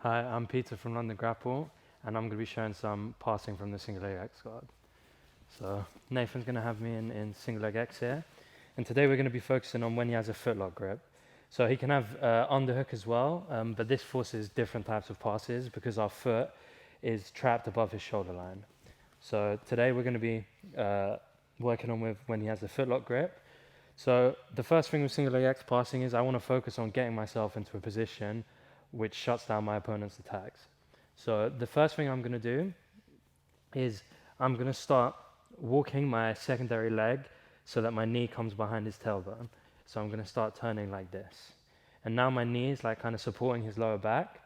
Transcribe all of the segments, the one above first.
Hi, I'm Peter from London Grapple, and I'm going to be showing some passing from the single leg X guard. So Nathan's going to have me in single leg X here, and today we're going to be focusing on when he has a footlock grip. So he can have underhook as well, but this forces different types of passes because our foot is trapped above his shoulder line. So today we're going to be working on with when he has a footlock grip. So the first thing with single leg X passing is I want to focus on getting myself into a position which shuts down my opponent's attacks. So the first thing I'm going to do is I'm going to start walking my secondary leg so that my knee comes behind his tailbone. So I'm going to start turning like this. And now my knee is like kind of supporting his lower back.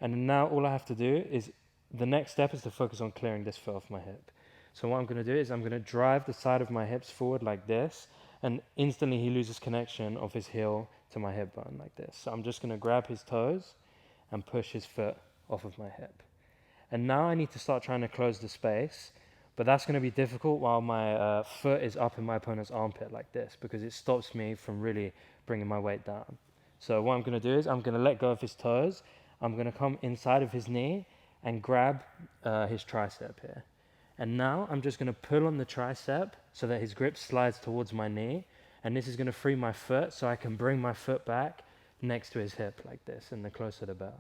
And now all I have to do is, the next step is to focus on clearing this foot off my hip. So what I'm going to do is I'm going to drive the side of my hips forward like this, and instantly he loses connection of his heel to my hip bone like this. So I'm just going to grab his toes and push his foot off of my hip. And now I need to start trying to close the space, but that's going to be difficult while my foot is up in my opponent's armpit like this, because it stops me from really bringing my weight down. So what I'm going to do is I'm going to let go of his toes. I'm going to come inside of his knee and grab his tricep here. And now I'm just going to pull on the tricep so that his grip slides towards my knee. And this is going to free my foot so I can bring my foot back next to his hip like this, and the closer the better.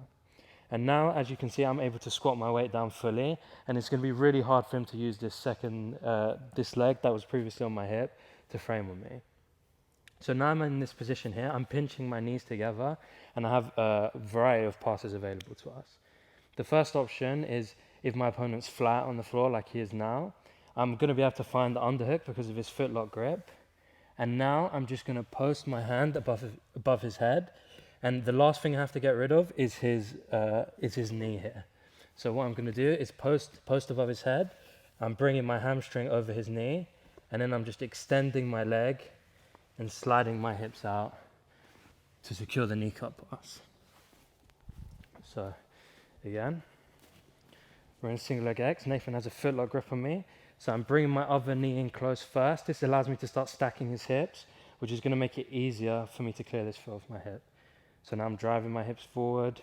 And now, as you can see, I'm able to squat my weight down fully, and it's going to be really hard for him to use this this leg that was previously on my hip to frame on me. So now I'm in this position here, I'm pinching my knees together, and I have a variety of passes available to us. The first option is if my opponent's flat on the floor like he is now, I'm going to be able to find the underhook because of his footlock grip. And now I'm just going to post my hand above his head. And the last thing I have to get rid of is his knee here. So what I'm going to do is post above his head. I'm bringing my hamstring over his knee. And then I'm just extending my leg and sliding my hips out to secure the knee cut pass. So again, we're in single leg X. Nathan has a footlock grip on me. So I'm bringing my other knee in close first. This allows me to start stacking his hips, which is going to make it easier for me to clear this foot off my hip. So now I'm driving my hips forward,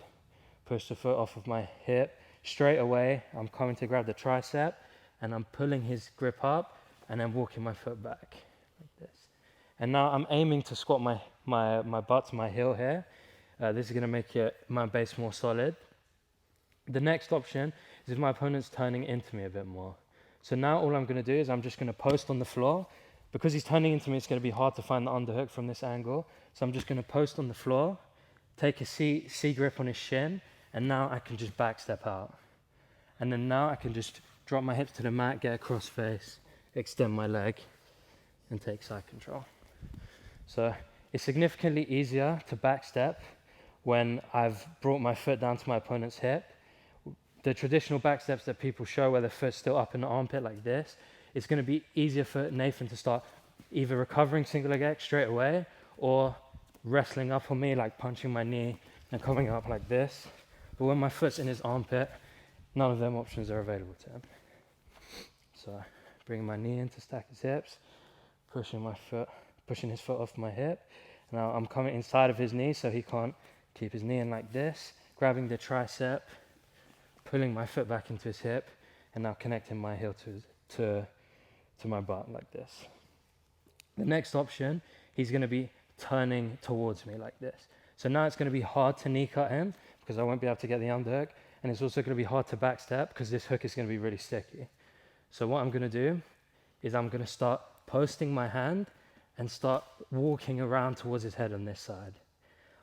push the foot off of my hip. Straight away, I'm coming to grab the tricep, and I'm pulling his grip up, and then walking my foot back like this. And now I'm aiming to squat my butt to my heel here. This is going to make my base more solid. The next option is if my opponent's turning into me a bit more. So now all I'm going to do is I'm just going to post on the floor. Because he's turning into me, it's going to be hard to find the underhook from this angle. So I'm just going to post on the floor, take a C grip on his shin, and now I can just back step out. And then now I can just drop my hips to the mat, get a cross face, extend my leg, and take side control. So it's significantly easier to back step when I've brought my foot down to my opponent's hip. The traditional back steps that people show where the foot's still up in the armpit like this, it's going to be easier for Nathan to start either recovering single leg X straight away or wrestling up on me, like punching my knee and coming up like this. But when my foot's in his armpit, none of them options are available to him. So bringing my knee in to stack his hips, pushing his foot off my hip. Now I'm coming inside of his knee so he can't keep his knee in like this, grabbing the tricep, pulling my foot back into his hip, and now connecting my heel to my butt like this. The next option, he's going to be turning towards me like this. So now it's going to be hard to knee cut him because I won't be able to get the underhook, and it's also going to be hard to backstep because this hook is going to be really sticky. So what I'm going to do is I'm going to start posting my hand and start walking around towards his head on this side.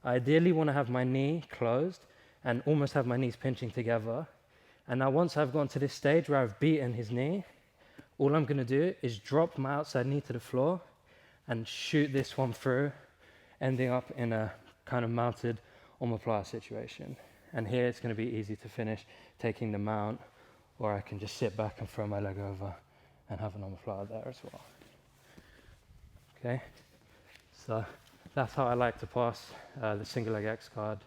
I ideally want to have my knee closed and almost have my knees pinching together. And now once I've gone to this stage where I've beaten his knee, all I'm going to do is drop my outside knee to the floor and shoot this one through, ending up in a kind of mounted omoplata situation. And here it's going to be easy to finish taking the mount, or I can just sit back and throw my leg over and have an omoplata there as well. Okay, so that's how I like to pass the single leg X guard.